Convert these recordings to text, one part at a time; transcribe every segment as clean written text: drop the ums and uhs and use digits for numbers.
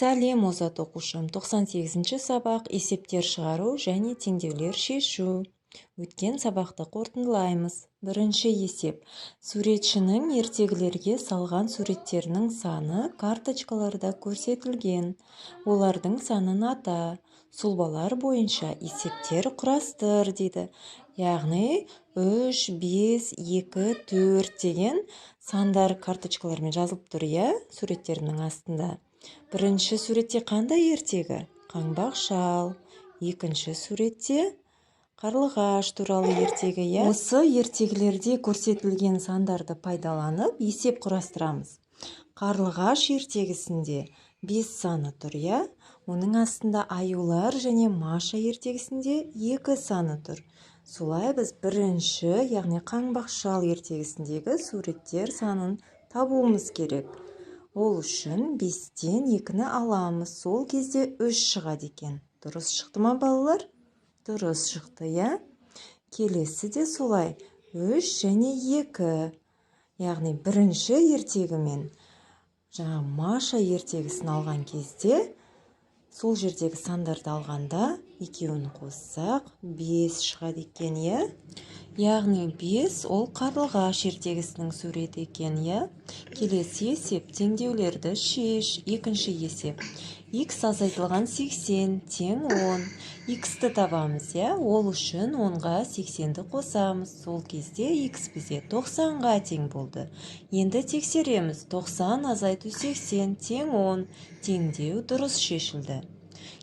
Сәлем озат оқушым. 98-ші сабақ есептер шығару және теңдеулер шешу. Өткен сабақты қорытындылаймыз. Бірінші есеп. Суретшінің ертегілерге салған суреттерінің саны карточкаларда көрсетілген. Олардың санын ата. Сұлбалар бойынша есептер құрастыр дейді. Яғни 3, 5, 2, 4 деген сандар карточкалармен жазылып тұр, суреттерінің астында. Бірінші суретте қандай ертегі? Қаңбақ шал. Екінші суретте қарлығаш туралы ертегі, Осы ертегілерде көрсетілген сандарды пайдаланып есеп құрастырамыз. Қарлығаш ертегісінде 5 саны тұр, Оның астында аюлар және Маша ертегісінде 2 саны тұр. Солай біз бірінші, яғни қаңбақ шал ертегісіндегі суреттер санын табуымыз керек. Ол үшін 5-тен 2-ні аламыз. Сол кезде 3 шығады екен. Дұрыс шықты ма, балалар? Дұрыс шықты, Келесі де солай. 3 және 2. Яғни бірінші ертегімен Маша ертегісін алған кезде, сол жердегі сандарды алғанда, екеуін қоссақ 5 шығады екен, Яғни 5 ол қарлығаш ертегісінің суреті екен, Келесі есеп, теңдеулерді шеш. Екінші есеп. X азайтылған 80 тең 10. X-ті табамыз, Ол үшін 10-ға 80-ді қосамыз. Сол кезде X бізде 90-ға тең болды. Енді тексереміз. 90 азайту 80 тең 10. Теңдеу дұрыс шешілді.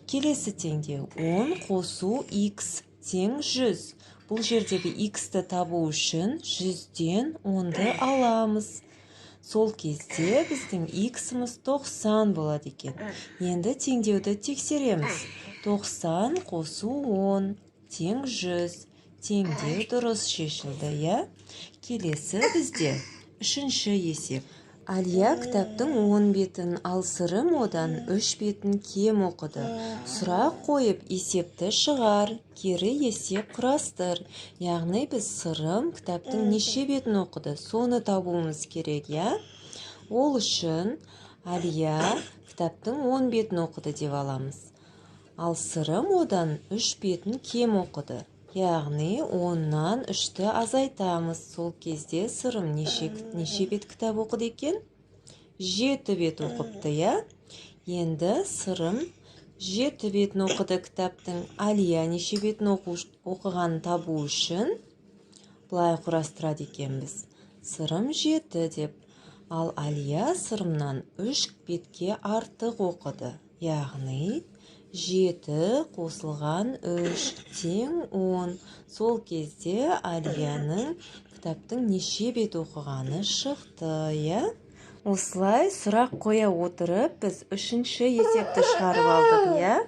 Келесі теңдеу. 10 қосу X тең 100. Бұл жердегі X-ті табу үшін 100-ден 10-ды аламыз. Сол кезде біздің X-іміз 90 болады екен. Енді теңдеуді тексереміз. 90 қосу 10 тең 100. Теңдеу дұрыс шешілді, Келесі бізде үшінші есеп. Алия кітаптың 10 бетін, ал Сырым одан 3 бетін кем оқыды. Сұрақ қойып, есепті шығар, кері есеп құрастыр. Яғни біз Сырым кітаптың неше бетін оқыды, соны табуымыз керек, Ол үшін Алия кітаптың 10 бетін оқыды деп аламыз. Ал Сырым одан 3 бетін кем оқыды. Яғни 10-нан 3-ті азайтамыз. Сол кезде Сырым неше бет кітап оқыды екен? 7 бет оқыпты, Енді Сырым 7 бетін оқыды кітаптың. Алия неше бетін оқығанын табу үшін былай құрастырады екенбіз. Сырым 7 деп. Ал Алия Сырымнан 3 бетке артық оқыды. Яғни 7 қосылған 3 тең 10. Сол кезде Алияның кітаптың неше бет оқығаны шықты, Осылай сұрақ қоя отырып, біз үшінші есепті шығарып алдық,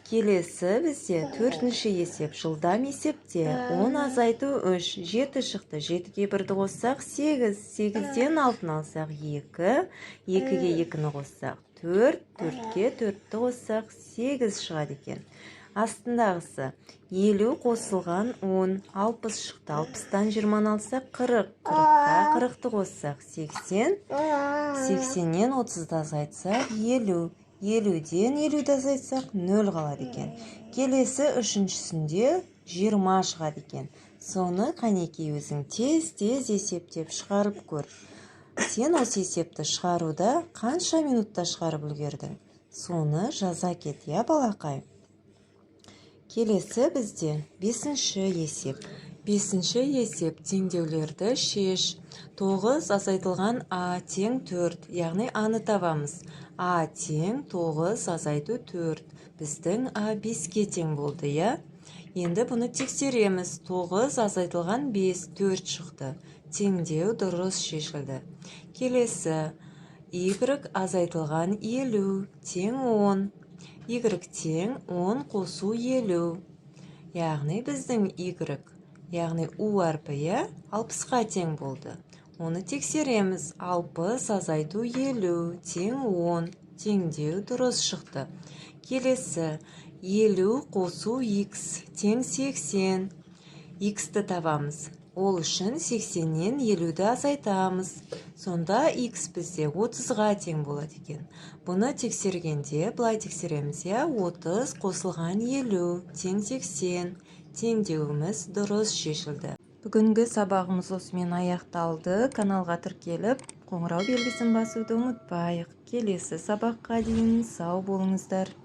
Келесі бізде төртінші есеп. Жылдам есепте 10 азайту 3, 7 шықты. 7-ге 1-ді қоссақ 8, 8-ден 6-ны алсақ 2, 2-ге 2-ні қоссақ 4, 4-ке 4-ті қоссақ 8 шығады екен. Астындағысы 50 қосылған 10, 60 шықты. 60-тан 20-ны алсақ 40, 40-қа 40-ті қоссақ 80, 80-нен 30-ды азайтсақ 50. 50-ден 50-ді азайтсақ 0 қалады екен. Келесі үшіншісінде 20 шығады екен. Соны қанекей өзің тез-тез есептеп шығарып көр. Сен осы есепті шығаруда қанша минутта шығарып үлгердің? Соны жаза кет, балақай. Келесі бізде 5-ші есеп. 5-ші есеп, теңдеулерді шеш. 9 азайтылған А тең 4, яғни А-ны табамыз. А тең 9 азайту 4. Біздің А 5-ке тең болды, Енді бұны тексереміз. 9 азайтылған 5, 4 шықты. Теңдеу дұрыс шешілді. Келесі, Y азайтылған 50, тең 10. Y тең 10 қосу 50. Яғни біздің Y, яғни U әрпі, 60-қа тең болды. Оны тексереміз. 60 азайту 50, тең 10. Теңдеу дұрыс шықты. Келесі, 50 қосу X тең 80. X-ті табамыз. Ол үшін 80-нен 50-ді азайтамыз. Сонда x бізде 30-ға тең болады екен. Бұны тексергенде былай тексереміз, 30 қосылған 50 тең 80. Теңдеуіміз дұрыс шешілді. Бүгінгі сабағымыз осымен аяқталды. Каналға тіркеліп, қоңырау белгісін басуды ұмытпайық. Келесі сабаққа дейін сау болыңыздар.